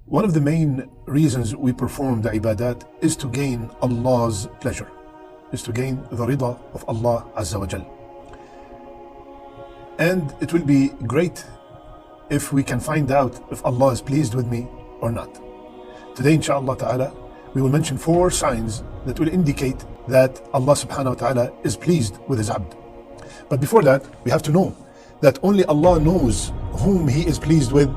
One of the main reasons we perform the ibadat is to gain Allah's pleasure, is to gain the rida of Allah Azza wa Jal. And it will be great if we can find out if Allah is pleased with me or not. Today, Insha'Allah ta'ala, we will mention 4 signs that will indicate that Allah subhanahu wa ta'ala is pleased with his abd. But before that, we have to know that only Allah knows whom He is pleased with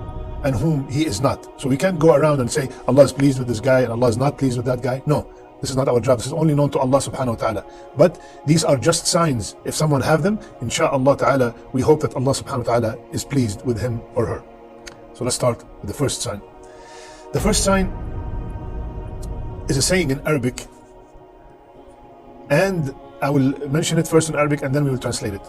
and whom He is not. So we can't go around and say Allah is pleased with this guy and Allah is not pleased with that guy. No, this is not our job. This is only known to Allah subhanahu wa ta'ala. But these are just signs. If someone have them, Insha'Allah ta'ala, we hope that Allah subhanahu wa ta'ala is pleased with him or her. So let's start with the first sign. The first sign is a saying in Arabic, and I will mention it first in Arabic and then we will translate it.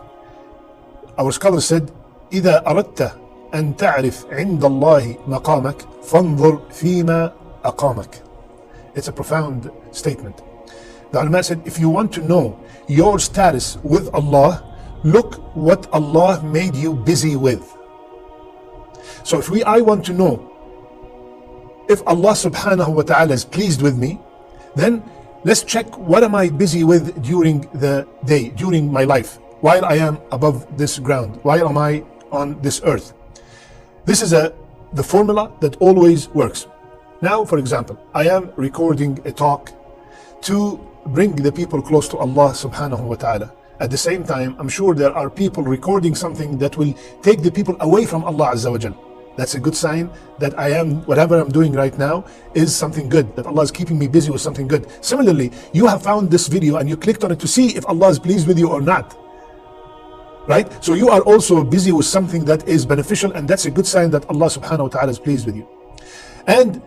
Our scholar said, إذا أردت أن تعرف عند الله مقامك فانظر فيما أقامك. It's a profound statement. The ulama said, if you want to know your status with Allah, look what Allah made you busy with. So if I want to know if Allah subhanahu wa ta'ala is pleased with me, then let's check what am I busy with during the day, during my life, while I am above this ground, while am I on this earth. This is the formula that always works. Now, for example, I am recording a talk to bring the people close to Allah subhanahu wa ta'ala. At the same time, I'm sure there are people recording something that will take the people away from Allah Azza wa Jal. That's a good sign that whatever I'm doing right now is something good, that Allah is keeping me busy with something good. Similarly, you have found this video and you clicked on it to see if Allah is pleased with you or not. Right? So you are also busy with something that is beneficial, and that's a good sign that Allah subhanahu wa ta'ala is pleased with you. And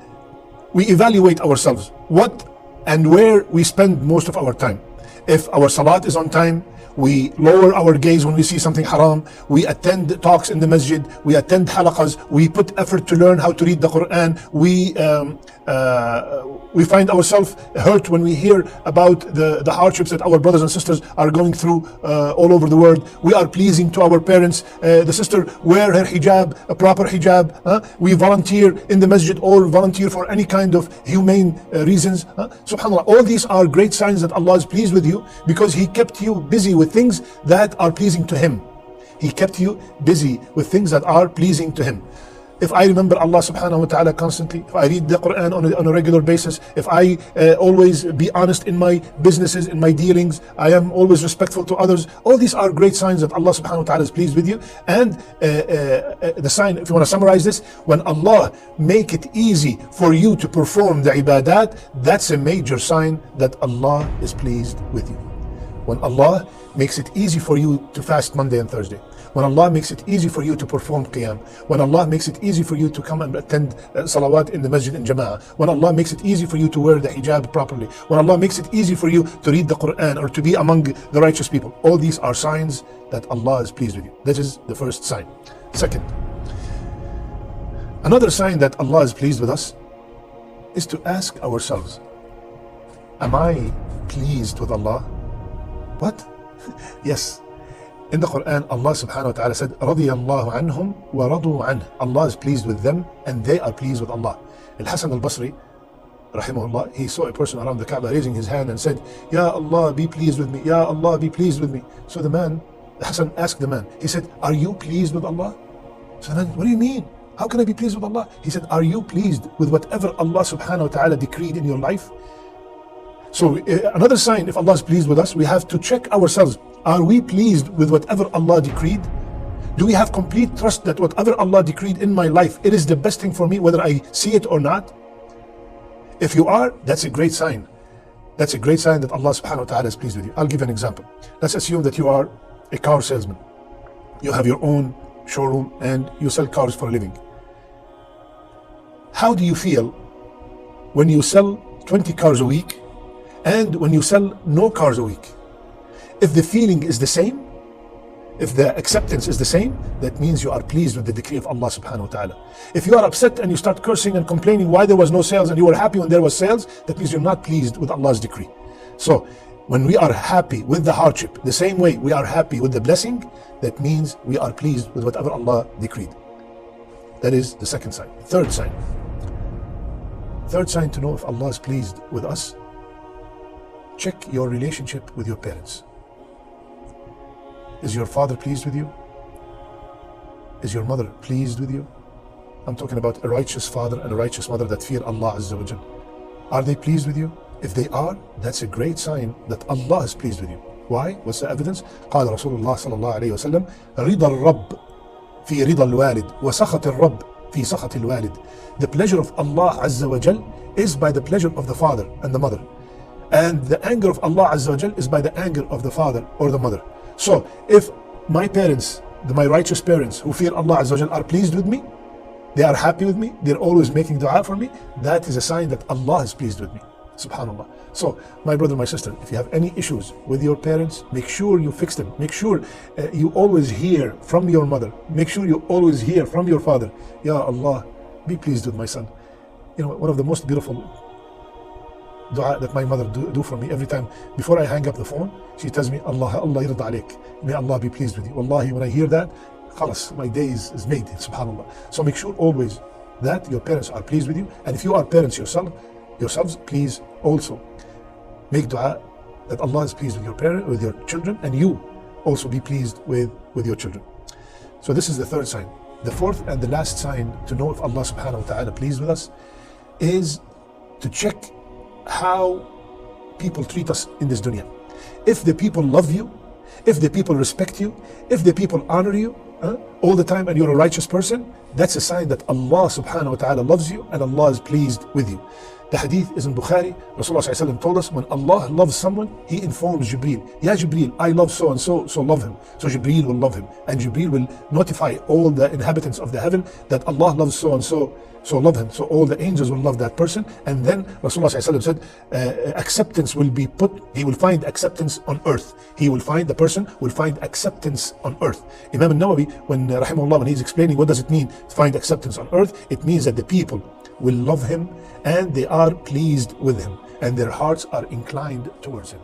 we evaluate ourselves, what and where we spend most of our time. If our salat is on time, we lower our gaze when we see something haram, we attend talks in the masjid, we attend halaqas, we put effort to learn how to read the Quran, we find ourselves hurt when we hear about the hardships that our brothers and sisters are going through all over the world. We are pleasing to our parents. The sister wear her hijab, a proper hijab. We volunteer in the masjid or volunteer for any kind of humane reasons. SubhanAllah, all these are great signs that Allah is pleased with you, because He kept you busy with things that are pleasing to Him. He kept you busy with things that are pleasing to Him. If I remember Allah subhanahu wa ta'ala constantly, if I read the Quran on a regular basis, if I always be honest in my businesses, in my dealings, I am always respectful to others, all these are great signs that Allah subhanahu wa ta'ala is pleased with you. And the sign, if you want to summarize this, when Allah make it easy for you to perform the ibadat, that's a major sign that Allah is pleased with you. When Allah makes it easy for you to fast Monday and Thursday, when Allah makes it easy for you to perform qiyam, when Allah makes it easy for you to come and attend salawat in the masjid in jama'ah, when Allah makes it easy for you to wear the hijab properly, when Allah makes it easy for you to read the Quran or to be among the righteous people, all these are signs that Allah is pleased with you. That is the first sign. Second, another sign that Allah is pleased with us is to ask ourselves, am I pleased with Allah? What? Yes. In the Quran, Allah subhanahu wa ta'ala said, رَضِيَ اللَّهُ عَنْهُمْ وَرَضُوا عَنْهُ. Allah is pleased with them and they are pleased with Allah. Al-Hasan al-Basri, rahimahullah, he saw a person around the Kaaba raising his hand and said, Ya Allah, be pleased with me. Ya Allah, be pleased with me. So the man, Hasan asked the man, he said, are you pleased with Allah? So the man, what do you mean? How can I be pleased with Allah? He said, are you pleased with whatever Allah subhanahu wa ta'ala decreed in your life? So another sign, if Allah is pleased with us, we have to check ourselves. Are we pleased with whatever Allah decreed? Do we have complete trust that whatever Allah decreed in my life, it is the best thing for me, whether I see it or not? If you are, that's a great sign. That's a great sign that Allah subhanahu wa ta'ala is pleased with you. I'll give an example. Let's assume that you are a car salesman. You have your own showroom and you sell cars for a living. How do you feel when you sell 20 cars a week and when you sell no cars a week? If the feeling is the same, if the acceptance is the same, that means you are pleased with the decree of Allah subhanahu wa ta'ala. If you are upset and you start cursing and complaining why there was no sales and you were happy when there was sales, that means you're not pleased with Allah's decree. So when we are happy with the hardship, the same way we are happy with the blessing, that means we are pleased with whatever Allah decreed. That is the second sign. Third sign. Third sign to know if Allah is pleased with us, check your relationship with your parents. Is your father pleased with you? Is your mother pleased with you? I'm talking about a righteous father and a righteous mother that fear Allah Azza wa Jal. Are they pleased with you? If they are, that's a great sign that Allah is pleased with you. Why? What's the evidence? قال رسول الله صلى الله عليه وسلم رضا الرب في رضا الوالد وسخط الرب في سخط الوالد. The pleasure of Allah Azza wa Jal is by the pleasure of the father and the mother. And the anger of Allah Azza wa Jal is by the anger of the father or the mother. So if my parents, my righteous parents who fear Allah Azza wa Jal are pleased with me, they are happy with me, they're always making dua for me, that is a sign that Allah is pleased with me. Subhanallah. So, my brother, my sister, if you have any issues with your parents, make sure you fix them. Make sure you always hear from your mother. Make sure you always hear from your father. Ya Allah, be pleased with my son. You know, one of the most beautiful dua that my mother do for me every time, before I hang up the phone, she tells me, Allah yirda alayk. May Allah be pleased with you. Wallahi, when I hear that, khalas, my day is made, subhanallah. So make sure always that your parents are pleased with you. And if you are parents yourselves, please also make dua that Allah is pleased with your children, and you also be pleased with your children. So this is the third sign. The fourth and the last sign to know if Allah subhanahu wa ta'ala pleased with us is to check how people treat us in this dunya. If the people love you, if the people respect you, if the people honor you all the time and you're a righteous person, that's a sign that Allah subhanahu wa ta'ala loves you and Allah is pleased with you. The hadith is in Bukhari. Rasulullah ﷺ told us when Allah loves someone, He informs Jibreel, Ya Jibreel, I love so and so, so love him. So Jibreel will love him. And Jibreel will notify all the inhabitants of the heaven that Allah loves so and so, so love him. So all the angels will love that person. And then Rasulullah ﷺ said, acceptance will be put, he will find acceptance on earth. The person will find acceptance on earth. Imam al-Nawawi, when rahimahullah, when he's explaining what does it mean to find acceptance on earth, it means that the people will love him and they are pleased with him and their hearts are inclined towards him.